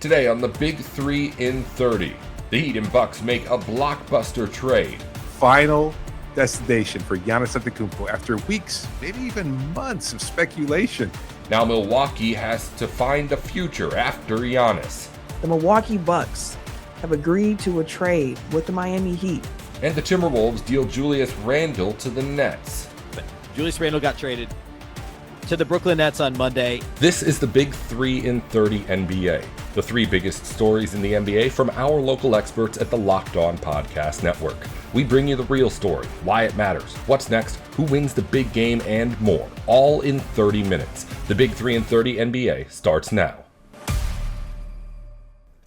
Today on the Big 3 in 30, the Heat and Bucks make a blockbuster trade. Final destination for Giannis Antetokoumpo after weeks, maybe even months of speculation. Now Milwaukee has to find a future after Giannis. The Milwaukee Bucks have agreed to a trade with the Miami Heat. And the Timberwolves deal Julius Randle to the Nets. Julius Randle got traded to the Brooklyn Nets on Monday. This is the Big 3 in 30 NBA. The three biggest stories in the NBA from our local experts at the Locked On Podcast Network. We bring you the real story, why it matters, what's next, who wins the big game, and more. All in 30 minutes. The Big 3 in 30 NBA starts now.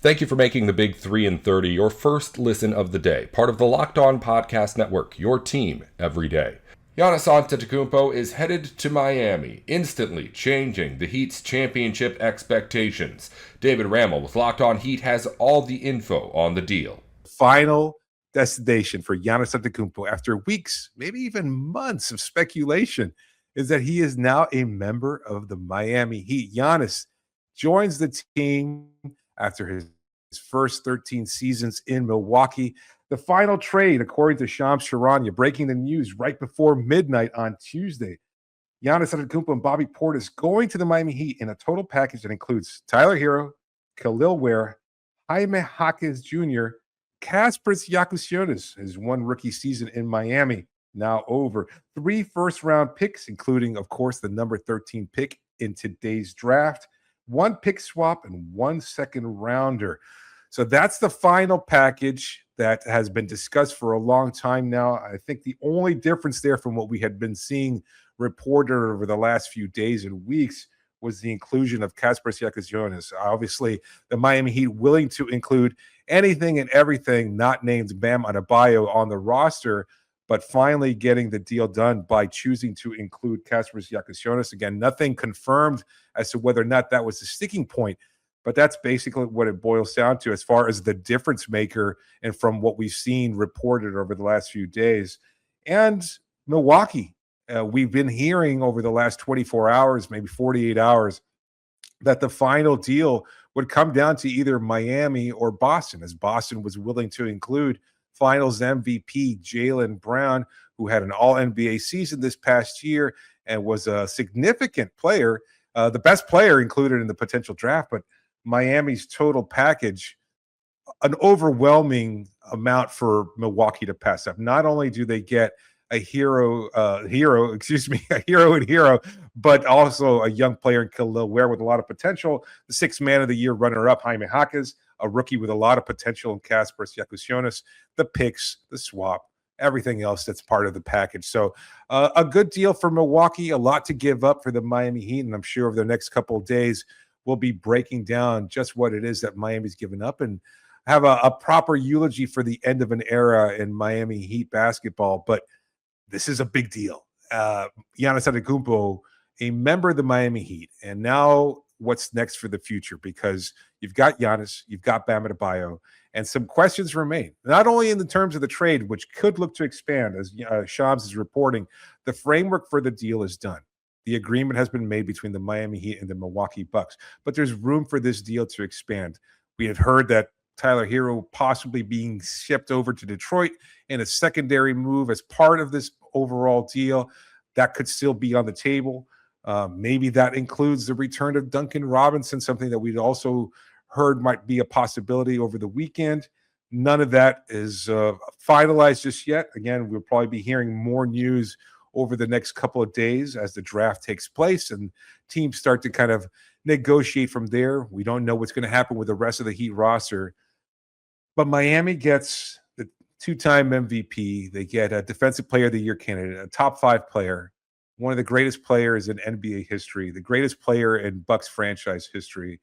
Thank you for making the Big 3 in 30 your first listen of the day. Part of the Locked On Podcast Network, your team every day. Giannis Antetokoumpo is headed to Miami, instantly changing the Heat's championship expectations. David Rammel with Locked On Heat has all the info on the deal. Final destination for Giannis Antetokoumpo after weeks, maybe even months of speculation is that he is now a member of the Miami Heat. Giannis joins the team after his first 13 seasons in Milwaukee. The final trade, according to Shams Charania, breaking the news right before midnight on Tuesday. Giannis Antetokoumpo and Bobby Portis going to the Miami Heat in a total package that includes Tyler Hero, Khalil Ware, Jaime Jaquez Jr., Kasparas Giannakis, his one rookie season in Miami, now over. 3 first-round picks, including, of course, the number 13 pick in today's draft, 1 pick swap, and 1 second-rounder. So that's the final package that has been discussed for a long time now. I think the only difference there from what we had been seeing reported over the last few days and weeks was the inclusion of Kasparas Giannakis. Obviously, the Miami Heat willing to include anything and everything not named Bam Adebayo on the roster, but finally getting the deal done by choosing to include Kasparas Giannakis. Again, nothing confirmed as to whether or not that was the sticking point, but that's basically what it boils down to as far as the difference maker and from what we've seen reported over the last few days. And Milwaukee, we've been hearing over the last 24 hours, maybe 48 hours, that the final deal would come down to either Miami or Boston, as Boston was willing to include Finals MVP Jaylen Brown, who had an All-NBA season this past year and was a significant player, the best player included in the potential draft, but Miami's total package, an overwhelming amount for Milwaukee to pass up. Not only do they get a hero and hero, but also a young player in Khalil Ware with a lot of potential. The 6th man of the year runner-up, Jaime Jaquez, a rookie with a lot of potential in Kasparas Giannakis, the picks, the swap, everything else that's part of the package. So a good deal for Milwaukee, a lot to give up for the Miami Heat, and I'm sure over the next couple of days we'll be breaking down just what it is that Miami's given up and have a proper eulogy for the end of an era in Miami Heat basketball. But this is a big deal. Giannis Antetokoumpo, a member of the Miami Heat, and now what's next for the future? Because you've got Giannis, you've got Bam Adebayo, and some questions remain. Not only in the terms of the trade, which could look to expand, as Shams is reporting, the framework for the deal is done. The agreement has been made between the Miami Heat and the Milwaukee Bucks, but there's room for this deal to expand. We had heard that Tyler Hero possibly being shipped over to Detroit in a secondary move as part of this overall deal. That could still be on the table. Maybe that includes the return of Duncan Robinson, something that we'd also heard might be a possibility over the weekend. None of that is finalized just yet. Again, we'll probably be hearing more news over the next couple of days as the draft takes place and teams start to kind of negotiate from there. We don't know what's going to happen with the rest of the Heat roster. But Miami gets the 2-time MVP. They get a Defensive Player of the Year candidate, a top 5 player, one of the greatest players in NBA history, the greatest player in Bucks franchise history,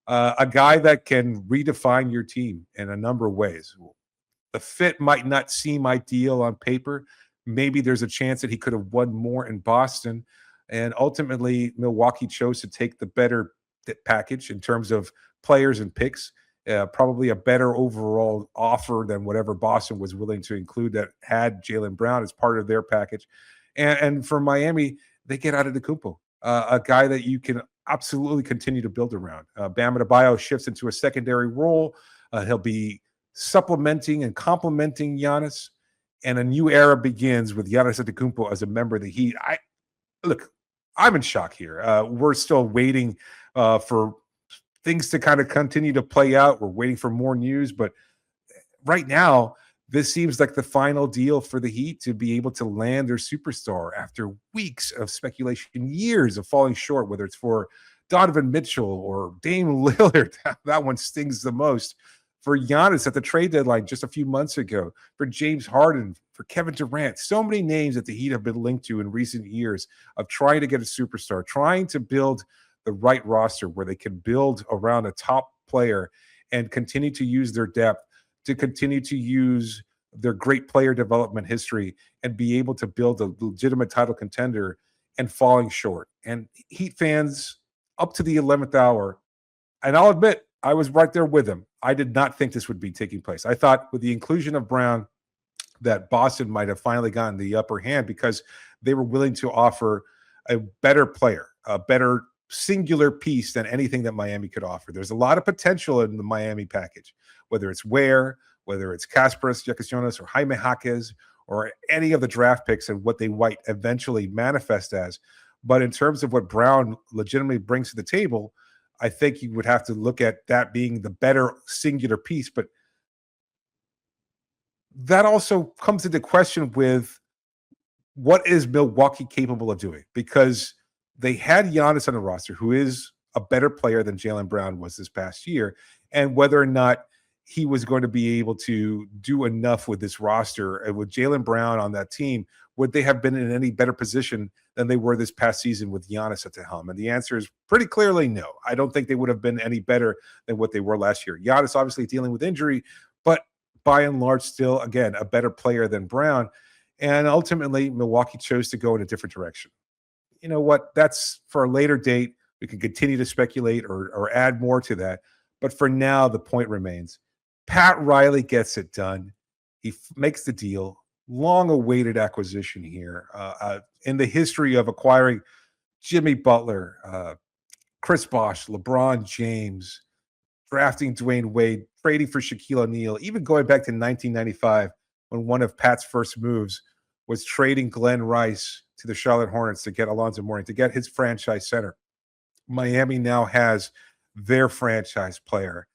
a guy that can redefine your team in a number of ways. The fit might not seem ideal on paper. Maybe there's a chance that he could have won more in Boston. And ultimately, Milwaukee chose to take the better package in terms of players and picks. Probably a better overall offer than whatever Boston was willing to include that had Jaylen Brown as part of their package. And for Miami, they get out of Antetokoumpo, a guy that you can absolutely continue to build around. Bam Adebayo shifts into a secondary role. He'll be supplementing and complementing Giannis, and a new era begins with Giannis Antetokoumpo as a member of the Heat. I'm in shock here. We're still waiting for things to kind of continue to play out. We're waiting for more news, but right now, this seems like the final deal for the Heat to be able to land their superstar after weeks of speculation, years of falling short, whether it's for Donovan Mitchell or Dame Lillard. That one stings the most. For Giannis at the trade deadline just a few months ago, for James Harden, for Kevin Durant, so many names that the Heat have been linked to in recent years of trying to get a superstar, trying to build the right roster where they can build around a top player and continue to use their depth, to continue to use their great player development history and be able to build a legitimate title contender, and falling short. And Heat fans up to the 11th hour, and I'll admit, I was right there with them. I did not think this would be taking place. I thought with the inclusion of Brown that Boston might have finally gotten the upper hand because they were willing to offer a better player, a better singular piece than anything that Miami could offer. There's a lot of potential in the Miami package, whether it's Ware, whether it's Kasparas Giannis or Jaime Jaquez or any of the draft picks and what they might eventually manifest as. But in terms of what Brown legitimately brings to the table, I think you would have to look at that being the better singular piece. But that also comes into question with what is Milwaukee capable of doing? Because they had Giannis on the roster, who is a better player than Jaylen Brown was this past year, and whether or not he was going to be able to do enough with this roster and with Jaylen Brown on that team, would they have been in any better position than they were this past season with Giannis at the helm? And the answer is pretty clearly no. I don't think they would have been any better than what they were last year. Giannis obviously dealing with injury, but by and large still, again, a better player than Brown. And ultimately, Milwaukee chose to go in a different direction. You know what? That's for a later date. We can continue to speculate or add more to that. But for now, the point remains. Pat Riley gets it done. He makes the deal. Long-awaited acquisition here in the history of acquiring Jimmy Butler, Chris Bosh, LeBron James, drafting Dwayne Wade, trading for Shaquille O'Neal, even going back to 1995 when one of Pat's first moves was trading Glenn Rice to the Charlotte Hornets to get Alonzo Mourning, to get his franchise center. Miami now has their franchise player.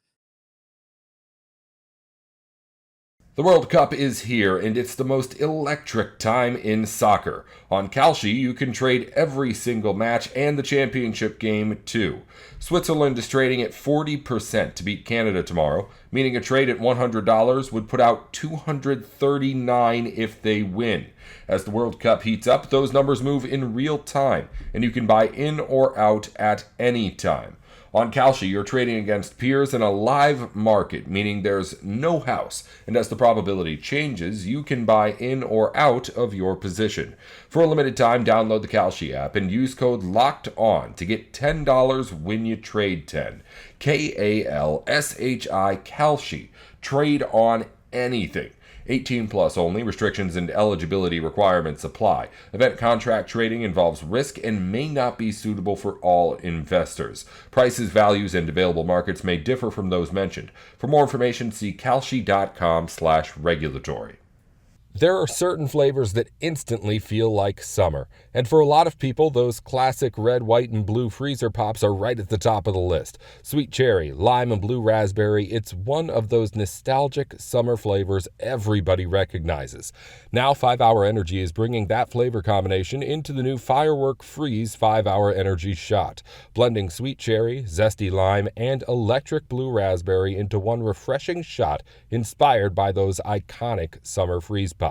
The World Cup is here, and it's the most electric time in soccer. On Kalshi, you can trade every single match and the championship game, too. Switzerland is trading at 40% to beat Canada tomorrow, meaning a trade at $100 would put out $239 if they win. As the World Cup heats up, those numbers move in real time, and you can buy in or out at any time. On Kalshi, you're trading against peers in a live market, meaning there's no house, and as the probability changes, you can buy in or out of your position. For a limited time, download the Kalshi app and use code LOCKEDON to get $10 when you trade 10. Kalshi, Kalshi. Trade on anything. 18 plus only. Restrictions and eligibility requirements apply. Event contract trading involves risk and may not be suitable for all investors. Prices, values, and available markets may differ from those mentioned. For more information, see kalshi.com/regulatory. There are certain flavors that instantly feel like summer. And for a lot of people, those classic red, white, and blue freezer pops are right at the top of the list. Sweet cherry, lime, and blue raspberry, it's one of those nostalgic summer flavors everybody recognizes. Now 5-Hour Energy is bringing that flavor combination into the new Firework Freeze 5-Hour Energy Shot, blending sweet cherry, zesty lime, and electric blue raspberry into one refreshing shot inspired by those iconic summer freeze pops.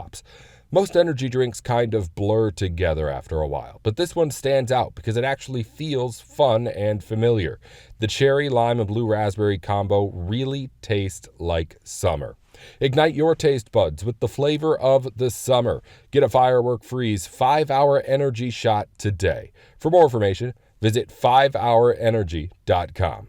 Most energy drinks kind of blur together after a while, but this one stands out because it actually feels fun and familiar. The cherry, lime, and blue raspberry combo really tastes like summer. Ignite your taste buds with the flavor of the summer. Get a Firework Freeze 5-Hour Energy Shot today. For more information, visit 5hourenergy.com.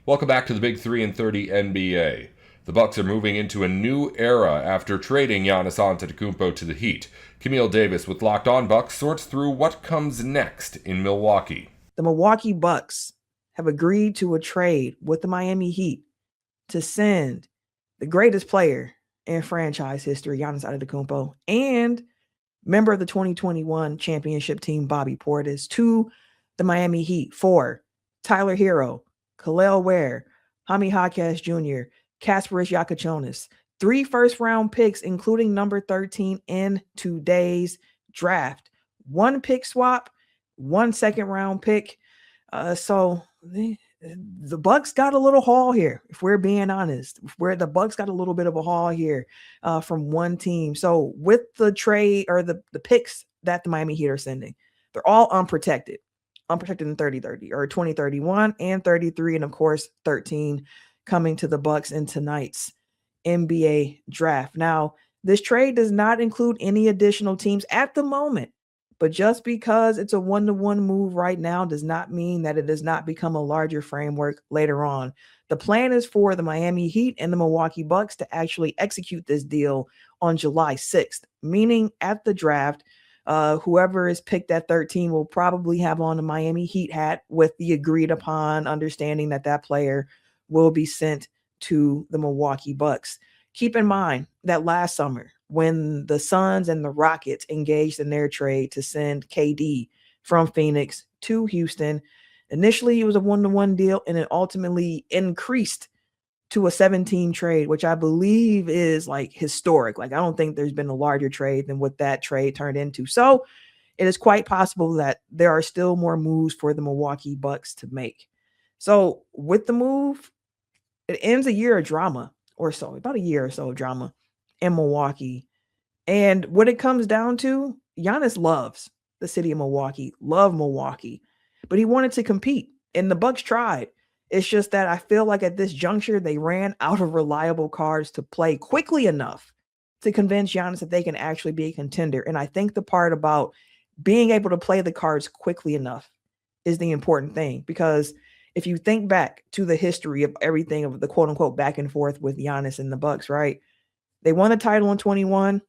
Welcome back to the Big 3 and 30 NBA. The Bucks are moving into a new era after trading Giannis Antetokoumpo to the Heat. Camille Davis with Locked On Bucks sorts through what comes next in Milwaukee. The Milwaukee Bucks have agreed to a trade with the Miami Heat to send the greatest player in franchise history, Giannis Antetokoumpo, and member of the 2021 championship team, Bobby Portis, to the Miami Heat for Tyler Hero, Khalil Ware, Jaime Jaquez Jr., Kasparis Yakachonis, 3 first-round picks, including number 13 in today's draft, 1 pick swap, 1 second-round pick. So the Bucks got a little haul here, if we're being honest. Where the Bucks got a little bit of a haul here from one team. So with the trade or the picks that the Miami Heat are sending, they're all unprotected in 30-30 or 2031 and 33, and of course 13 coming to the Bucks in tonight's NBA draft. Now, this trade does not include any additional teams at the moment, but just because it's a one-to-one move right now does not mean that it does not become a larger framework later on. The plan is for the Miami Heat and the Milwaukee Bucks to actually execute this deal on July 6th, meaning at the draft, whoever is picked at 13 will probably have on a Miami Heat hat with the agreed upon understanding that that player will be sent to the Milwaukee Bucks. Keep in mind that last summer, when the Suns and the Rockets engaged in their trade to send KD from Phoenix to Houston, initially it was a one-to-one deal, and it ultimately increased to a 7-team trade, which I believe is like historic. Like, I don't think there's been a larger trade than what that trade turned into. So it is quite possible that there are still more moves for the Milwaukee Bucks to make. So with the move, it ends a year of drama or so, about a year or so of drama in Milwaukee. And what it comes down to, Giannis loves the city of Milwaukee, but he wanted to compete, and the Bucks tried. It's just that I feel like at this juncture, they ran out of reliable cards to play quickly enough to convince Giannis that they can actually be a contender. And I think the part about being able to play the cards quickly enough is the important thing, because if you think back to the history of everything of the quote unquote back and forth with Giannis and the Bucks, right? They won the title in 21.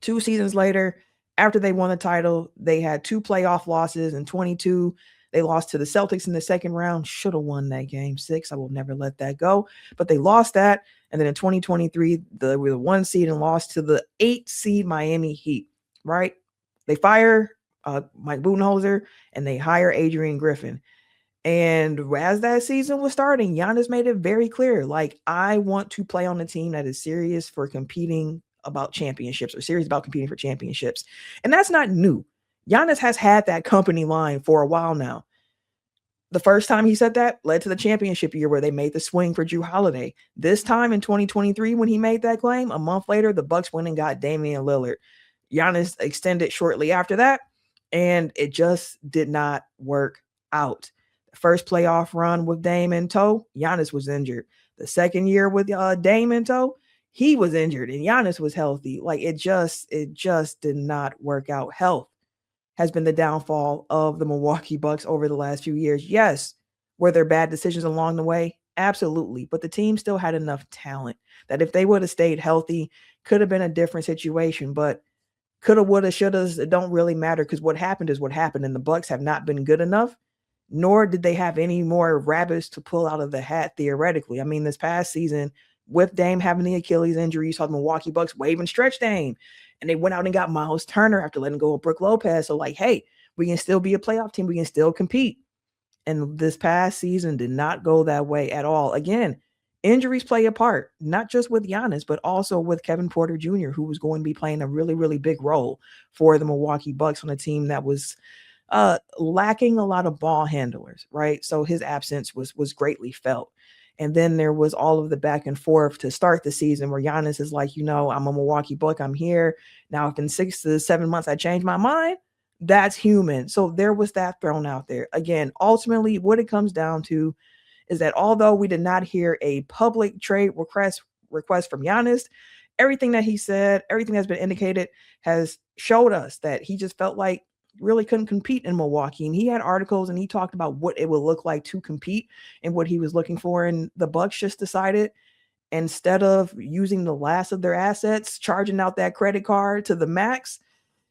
2 seasons later, after they won the title, they had 2 playoff losses. In 22, they lost to the Celtics in the second round. Should have won that game 6. I will never let that go. But they lost that. And then in 2023, they were the 1 seed and lost to the 8 seed Miami Heat, right? They fire Mike Budenholzer and they hire Adrian Griffin. And as that season was starting, Giannis made it very clear, like, I want to play on a team that is serious for competing about championships or serious about competing for championships. And that's not new. Giannis has had that company line for a while now. The first time he said that led to the championship year where they made the swing for Jrue Holiday. This time in 2023, when he made that claim, a month later, the Bucks went and got Damian Lillard. Giannis extended shortly after that, and it just did not work out. The first playoff run with Dame in tow, Giannis was injured. The second year with Dame in tow, he was injured and Giannis was healthy. Like, it just did not work out. Health has been the downfall of the Milwaukee Bucks over the last few years. Yes, were there bad decisions along the way? Absolutely. But the team still had enough talent that if they would have stayed healthy, could have been a different situation. But coulda, woulda, shouldas, it don't really matter, because what happened is what happened, and the Bucks have not been good enough, nor did they have any more rabbits to pull out of the hat theoretically. I mean, this past season, with Dame having the Achilles injury, you saw the Milwaukee Bucks wave and stretch Dame, and they went out and got Miles Turner after letting go of Brook Lopez. So, like, hey, we can still be a playoff team. We can still compete. And this past season did not go that way at all. Again, injuries play a part, not just with Giannis, but also with Kevin Porter Jr., who was going to be playing a really, really big role for the Milwaukee Bucks on a team that was lacking a lot of ball handlers, right? So his absence was greatly felt. And then there was all of the back and forth to start the season where Giannis is like, I'm a Milwaukee Buck. I'm here. Now, if in 6 to 7 months I change my mind, that's human. So there was that thrown out there. Again, ultimately, what it comes down to is that although we did not hear a public trade request from Giannis, everything that he said, everything that's been indicated has showed us that he just felt like really couldn't compete in Milwaukee. And he had articles and he talked about what it would look like to compete and what he was looking for. And the Bucks just decided instead of using the last of their assets, charging out that credit card to the max,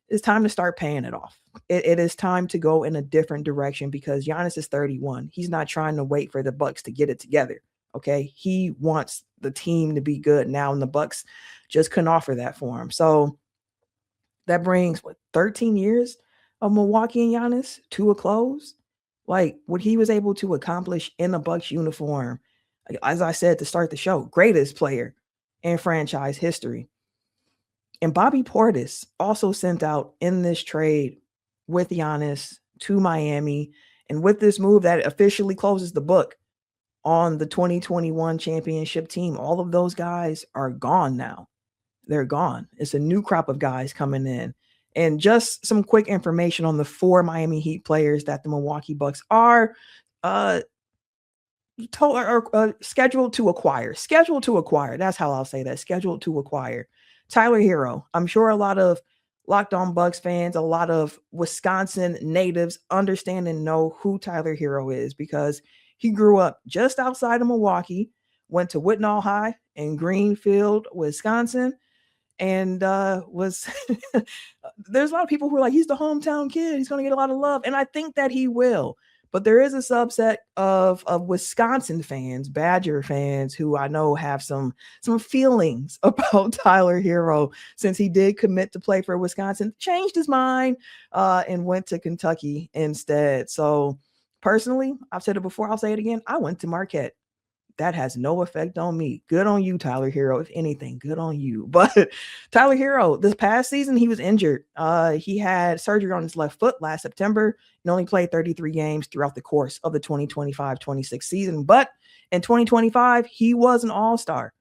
it's time to start paying it off. It is time to go in a different direction because Giannis is 31. He's not trying to wait for the Bucks to get it together. Okay. He wants the team to be good now, and the Bucks just couldn't offer that for him. So that brings 13 years of Milwaukee and Giannis to a close. Like what he was able to accomplish in a Bucks uniform, as I said to start the show, greatest player in franchise history. And Bobby Portis also sent out in this trade with Giannis to Miami. And with this move that officially closes the book on the 2021 championship team, all of those guys are gone now. They're gone. It's a new crop of guys coming in. And just some quick information on the 4 Miami Heat players that the Milwaukee Bucks are scheduled to acquire. Scheduled to acquire. That's how I'll say that. Scheduled to acquire. Tyler Hero. I'm sure a lot of Locked On Bucks fans, a lot of Wisconsin natives understand and know who Tyler Hero is because he grew up just outside of Milwaukee, went to Whitnall High in Greenfield, Wisconsin, and was there's a lot of people who are like, he's the hometown kid. He's going to get a lot of love. And I think that he will. But there is a subset of Wisconsin fans, Badger fans, who I know have some feelings about Tyler Hero since he did commit to play for Wisconsin, changed his mind, and went to Kentucky instead. So personally, I've said it before, I'll say it again. I went to Marquette. That has no effect on me. Good on you, Tyler Hero. If anything, good on you. But Tyler Hero, this past season, he was injured. He had surgery on his left foot last September and only played 33 games throughout the course of the 2025-26 season. But in 2025, he was an all-star,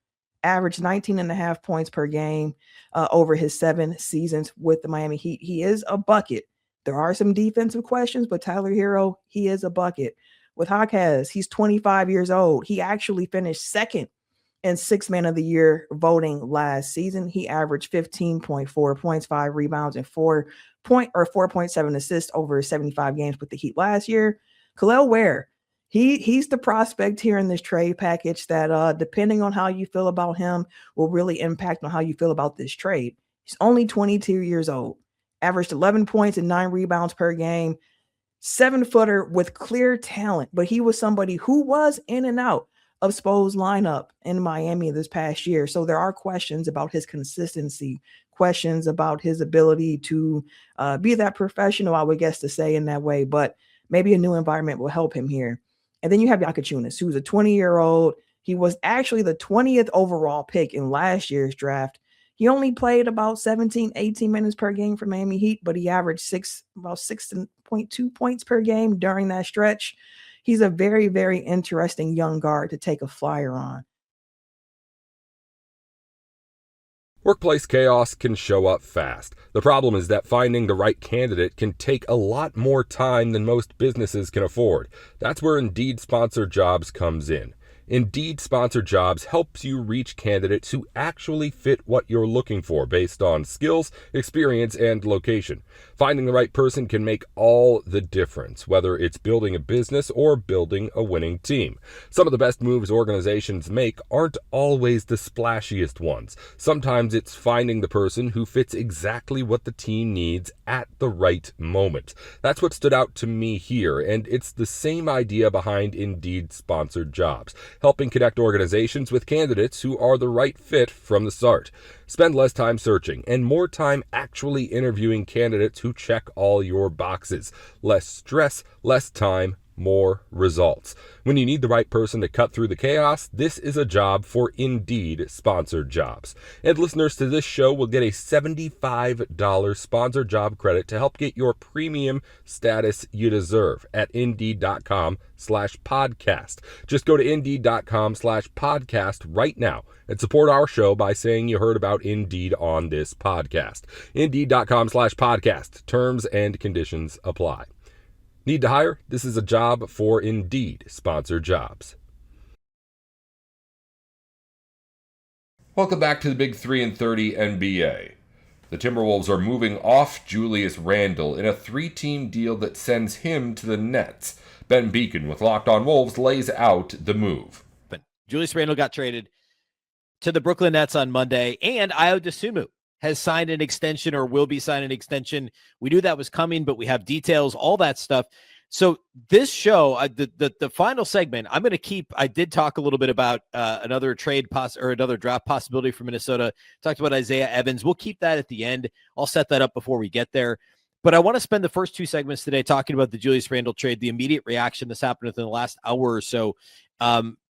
averaged 19.5 points per game over his 7 seasons with the Miami Heat. He is a bucket. There are some defensive questions, but Tyler Hero, he is a bucket. With Jaquez, he's 25 years old. He actually finished second in 6 Man of the Year voting last season. He averaged 15.4 points, 5 rebounds, and 4.7 assists over 75 games with the Heat last year. Kel'el Ware, he's the prospect here in this trade package that, depending on how you feel about him, will really impact on how you feel about this trade. He's only 22 years old, averaged 11 points and 9 rebounds per game. 7-footer with clear talent, but he was somebody who was in and out of Spo's lineup in Miami this past year. So there are questions about his consistency, questions about his ability to be that professional, I would guess to say in that way, but maybe a new environment will help him here. And then you have Jaquez, who's a 20-year-old. He was actually the 20th overall pick in last year's draft. He only played about 17, 18 minutes per game for Miami Heat, but he averaged about 6.2 points per game during that stretch. He's a very, very interesting young guard to take a flyer on. Workplace chaos can show up fast. The problem is that finding the right candidate can take a lot more time than most businesses can afford. That's where Indeed Sponsored Jobs comes in. Indeed Sponsored Jobs helps you reach candidates who actually fit what you're looking for based on skills, experience, and location. Finding the right person can make all the difference, whether it's building a business or building a winning team. Some of the best moves organizations make aren't always the splashiest ones. Sometimes it's finding the person who fits exactly what the team needs at the right moment. That's what stood out to me here, and it's the same idea behind Indeed Sponsored Jobs, helping connect organizations with candidates who are the right fit from the start. Spend less time searching and more time actually interviewing candidates who check all your boxes. Less stress, less time, more results. When you need the right person to cut through the chaos, this is a job for Indeed Sponsored Jobs. And listeners to this show will get a $75 sponsored job credit to help get your premium status you deserve at Indeed.com/podcast. Just go to Indeed.com/podcast right now and support our show by saying you heard about Indeed on this podcast. Indeed.com/podcast. Terms and conditions apply. Need to hire? This is a job for Indeed Sponsored Jobs. Welcome back to the Big 3-30 NBA. The Timberwolves are moving off Julius Randle in a 3-team deal that sends him to the Nets. Ben Beacon with Locked On Wolves lays out the move. But Julius Randle got traded to the Brooklyn Nets on Monday, and Ayo Dosunmu has signed an extension or will be signing an extension. We knew that was coming, but we have details, all that stuff. So this show, the final segment, I'm going to keep. I did talk a little bit about another trade or another draft possibility for Minnesota. Talked about Isaiah Evans. We'll keep that at the end. I'll set that up before we get there. But I want to spend the first two segments today talking about the Julius Randle trade, the immediate reaction that's happened within the last hour or so,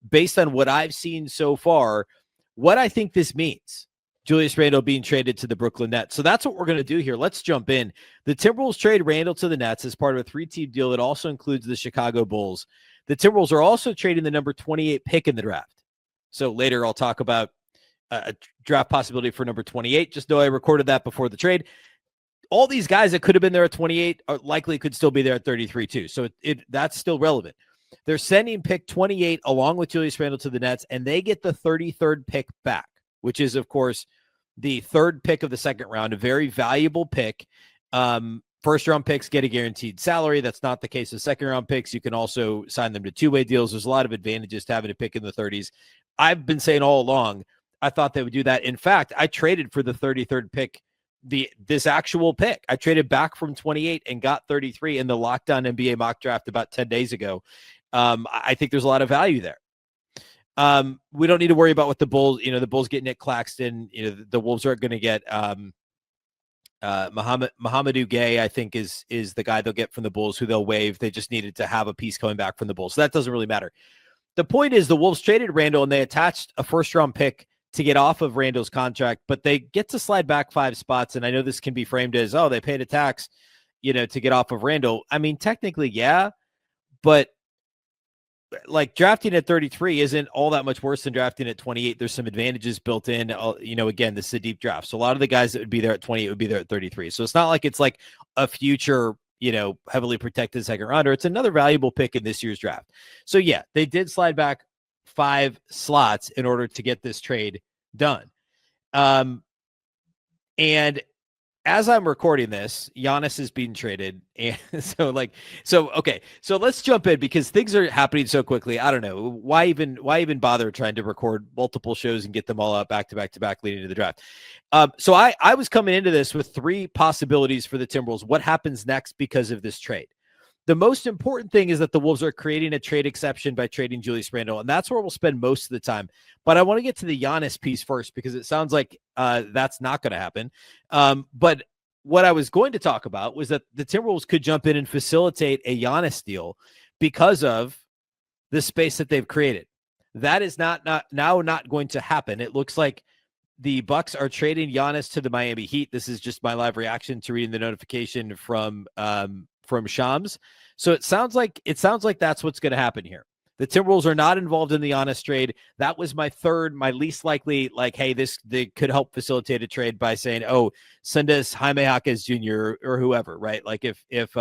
based on what I've seen so far, what I think this means. Julius Randle being traded to the Brooklyn Nets. So that's what we're going to do here. Let's jump in. The Timberwolves trade Randle to the Nets as part of a 3-team deal that also includes the Chicago Bulls. The Timberwolves are also trading the number 28 pick in the draft. So later I'll talk about a draft possibility for number 28. Just know I recorded that before the trade. All these guys that could have been there at 28 are likely could still be there at 33 too. So that's still relevant. They're sending pick 28 along with Julius Randle to the Nets, and they get the 33rd pick back, which is, of course, the third pick of the second round, a very valuable pick. First-round picks get a guaranteed salary. That's not the case with second-round picks. You can also sign them to two-way deals. There's a lot of advantages to having a pick in the 30s. I've been saying all along, I thought they would do that. In fact, I traded for the 33rd pick, this actual pick. I traded back from 28 and got 33 in the Lockdown NBA mock draft about 10 days ago. I think there's a lot of value there. We don't need to worry about what the Bulls, the Bulls get Nick Claxton. The Wolves are going to get Mohamedou Gay, I think is the guy they'll get from the Bulls, who they'll waive. They just needed to have a piece coming back from the Bulls. So that doesn't really matter. The point is the Wolves traded Randle and they attached a first-round pick to get off of Randle's contract, but they get to slide back 5 spots. And I know this can be framed as, oh, they paid a tax, to get off of Randle. I mean, technically, yeah, but like drafting at 33 isn't all that much worse than drafting at 28. There's some advantages built in. Again, this is a deep draft. So a lot of the guys that would be there at 28 would be there at 33. So it's not like it's like a future, heavily protected second rounder. It's another valuable pick in this year's draft. So yeah, they did slide back 5 slots in order to get this trade done. And as I'm recording this, Giannis is being traded. And okay. So let's jump in because things are happening so quickly. I don't know. Why even bother trying to record multiple shows and get them all out back to back to back leading to the draft? So I was coming into this with 3 possibilities for the Timberwolves. What happens next because of this trade? The most important thing is that the Wolves are creating a trade exception by trading Julius Randle, and that's where we'll spend most of the time. But I want to get to the Giannis piece first because it sounds like that's not going to happen. But what I was going to talk about was that the Timberwolves could jump in and facilitate a Giannis deal because of the space that they've created. That is not going to happen. It looks like the Bucks are trading Giannis to the Miami Heat. This is just my live reaction to reading the notification from Shams. So it sounds like that's what's going to happen here. The Timberwolves are not involved in the Giannis trade. That was my least likely, hey, they could help facilitate a trade by saying, oh, send us Jaime Jaquez Jr. or whoever, right? Like if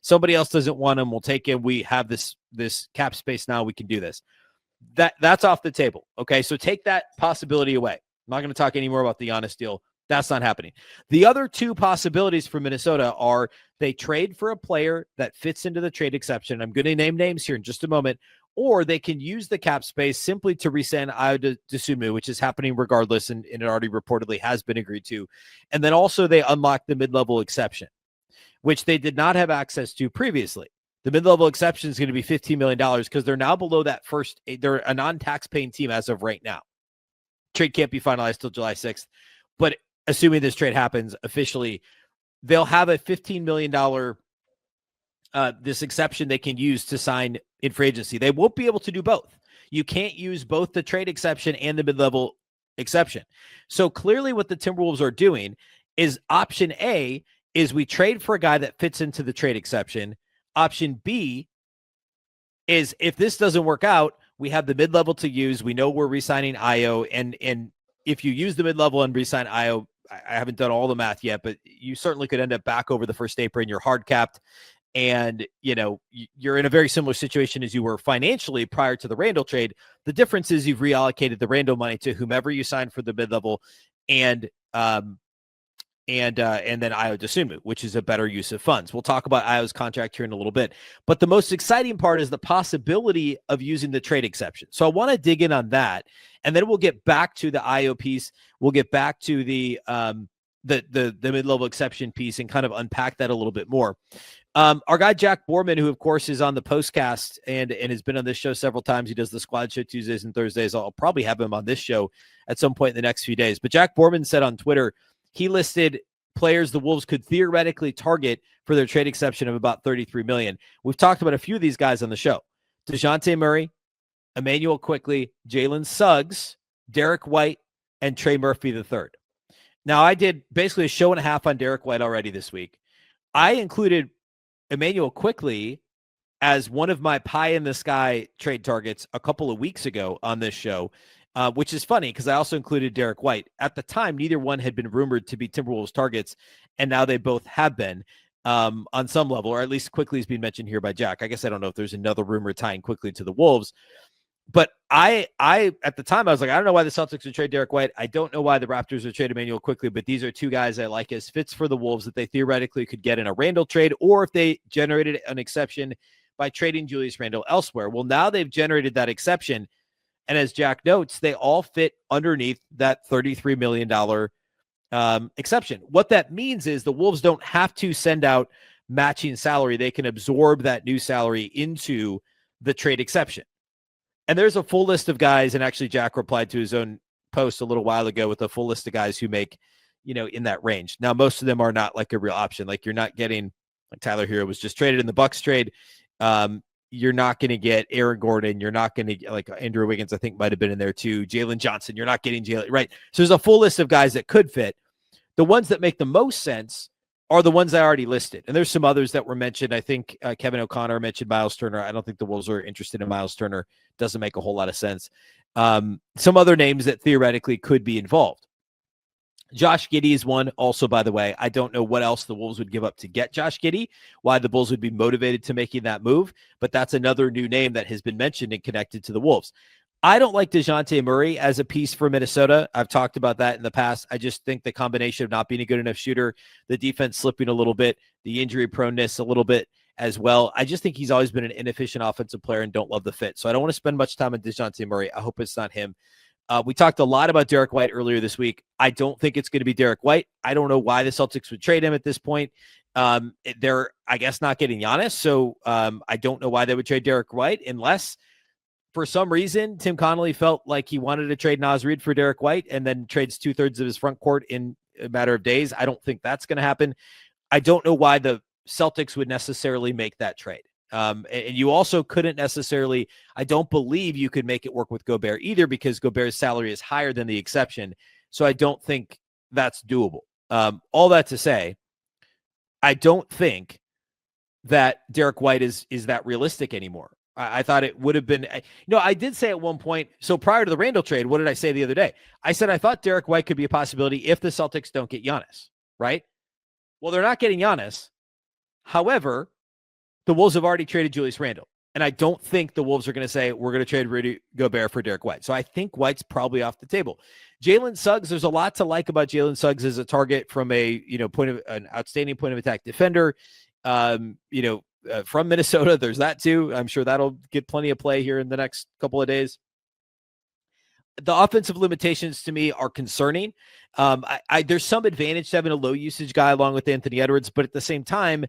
somebody else doesn't want him, we'll take him. We have this cap space now. We can do this. That's off the table. Okay, so take that possibility away. I'm not going to talk anymore about the Giannis deal. That's not happening. The other 2 possibilities for Minnesota are they trade for a player that fits into the trade exception. I'm going to name names here in just a moment. Or they can use the cap space simply to resend Ayo Dosunmu, which is happening regardless, and it already reportedly has been agreed to. And then also they unlock the mid-level exception, which they did not have access to previously. The mid-level exception is going to be $15 million because they're now below that first. They're a non-tax paying team as of right now. Trade can't be finalized till July 6th. But assuming this trade happens officially, they'll have a $15 million this exception they can use to sign in free agency. They won't be able to do both. You can't use both the trade exception and the mid-level exception. So clearly what the Timberwolves are doing is option A is we trade for a guy that fits into the trade exception. Option B is if this doesn't work out, we have the mid-level to use. We know we're re-signing Ayo, and if you use the mid-level and re-sign Ayo, I haven't done all the math yet, but you certainly could end up back over the first apron. You're hard capped. And, you're in a very similar situation as you were financially prior to the Randle trade. The difference is you've reallocated the Randle money to whomever you signed for the mid-level. And and then Ayo Dosunmu, which is a better use of funds. We'll talk about Ayo's contract here in a little bit. But the most exciting part is the possibility of using the trade exception. So I want to dig in on that, and then we'll get back to the Ayo piece. We'll get back to the mid-level exception piece and kind of unpack that a little bit more. Our guy Jack Borman, who of course is on the postcast and has been on this show several times. He does the squad show Tuesdays and Thursdays. I'll probably have him on this show at some point in the next few days. But Jack Borman said on Twitter, he listed players the Wolves could theoretically target for their trade exception of about $33 million. We've talked about a few of these guys on the show. DeJounte Murray, Emmanuel Quickley, Jalen Suggs, Derek White, and Trey Murphy III. Now, I did basically a show and a half on Derek White already this week. I included Emmanuel Quickley as one of my pie-in-the-sky trade targets a couple of weeks ago on this show, which is funny because I also included Derek White. At the time, neither one had been rumored to be Timberwolves targets, and now they both have been on some level, or at least Quickley's been mentioned here by Jack. I guess I don't know if there's another rumor tying Quickley to the Wolves. But I at the time, I was like, I don't know why the Celtics would trade Derek White. I don't know why the Raptors would trade Emmanuel Quickley, but these are two guys I like as fits for the Wolves that they theoretically could get in a Randle trade, or if they generated an exception by trading Julius Randle elsewhere. Well, now they've generated that exception. And as Jack notes, they all fit underneath that $33 million exception. What that means is the Wolves don't have to send out matching salary. They can absorb that new salary into the trade exception. And there's a full list of guys, and actually Jack replied to his own post a little while ago with a full list of guys who make, in that range. Now, most of them are not like a real option. Like you're not getting, like Tyler Hero was just traded in the Bucks trade. You're not going to get Aaron Gordon. You're not going to get, like Andrew Wiggins, I think might have been in there too. Jalen Johnson. You're not getting Jalen, right? So there's a full list of guys that could fit. The ones that make the most sense are the ones I already listed. And there's some others that were mentioned. I think Kevin O'Connor mentioned Miles Turner. I don't think the Wolves are interested in Miles Turner. Doesn't make a whole lot of sense. Some other names that theoretically could be involved. Josh Giddey is one also, by the way. I don't know what else the Wolves would give up to get Josh Giddey, why the Bulls would be motivated to making that move, but that's another new name that has been mentioned and connected to the Wolves. I don't like DeJounte Murray as a piece for Minnesota. I've talked about that in the past. I just think the combination of not being a good enough shooter, the defense slipping a little bit, the injury proneness a little bit as well. I just think he's always been an inefficient offensive player and don't love the fit. So I don't want to spend much time on DeJounte Murray. I hope it's not him. We talked a lot about Derek White earlier this week. I don't think it's going to be Derek White. I don't know why the Celtics would trade him at this point. They're, I guess, not getting Giannis. So I don't know why they would trade Derek White unless for some reason Tim Connolly felt like he wanted to trade Naz Reid for Derek White and then trades 2/3 of his front court in a matter of days. I don't think that's going to happen. I don't know why the Celtics would necessarily make that trade. And you also couldn't necessarily, I don't believe you could make it work with Gobert either because Gobert's salary is higher than the exception. So I don't think that's doable. All that to say, I don't think that Derek White is that realistic anymore. I thought it would have been, I did say at one point, so prior to the Randle trade, what did I say the other day? I said, I thought Derek White could be a possibility if the Celtics don't get Giannis, right? Well, they're not getting Giannis. However, the Wolves have already traded Julius Randle. And I don't think the Wolves are going to say, we're going to trade Rudy Gobert for Derek White. So I think White's probably off the table. Jalen Suggs, there's a lot to like about Jalen Suggs as a target from an outstanding point of attack defender. From Minnesota, there's that too. I'm sure that'll get plenty of play here in the next couple of days. The offensive limitations to me are concerning. There's some advantage to having a low usage guy along with Anthony Edwards, but at the same time,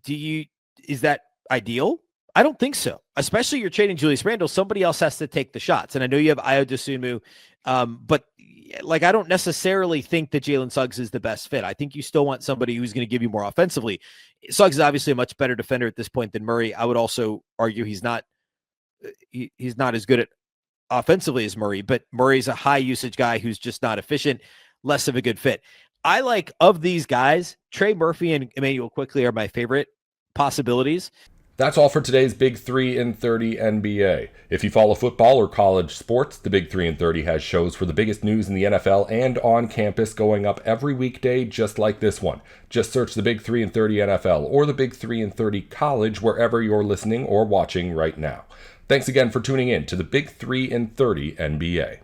is that ideal? I don't think so. Especially you're trading Julius Randle. Somebody else has to take the shots. And I know you have Ayo Dosunmu, but I don't necessarily think that Jalen Suggs is the best fit. I think you still want somebody who's going to give you more offensively. Suggs is obviously a much better defender at this point than Murray. I would also argue he's not as good at offensively as Murray, but Murray's a high usage guy who's just not efficient, less of a good fit. I like, of these guys, Trey Murphy and Emmanuel Quickley are my favorite possibilities. That's all for today's Big 3 in 30 NBA. If you follow football or college sports, the Big 3 in 30 has shows for the biggest news in the NFL and on campus going up every weekday just like this one. Just search the Big 3 in 30 NFL or the Big 3 in 30 College wherever you're listening or watching right now. Thanks again for tuning in to the Big 3 in 30 NBA.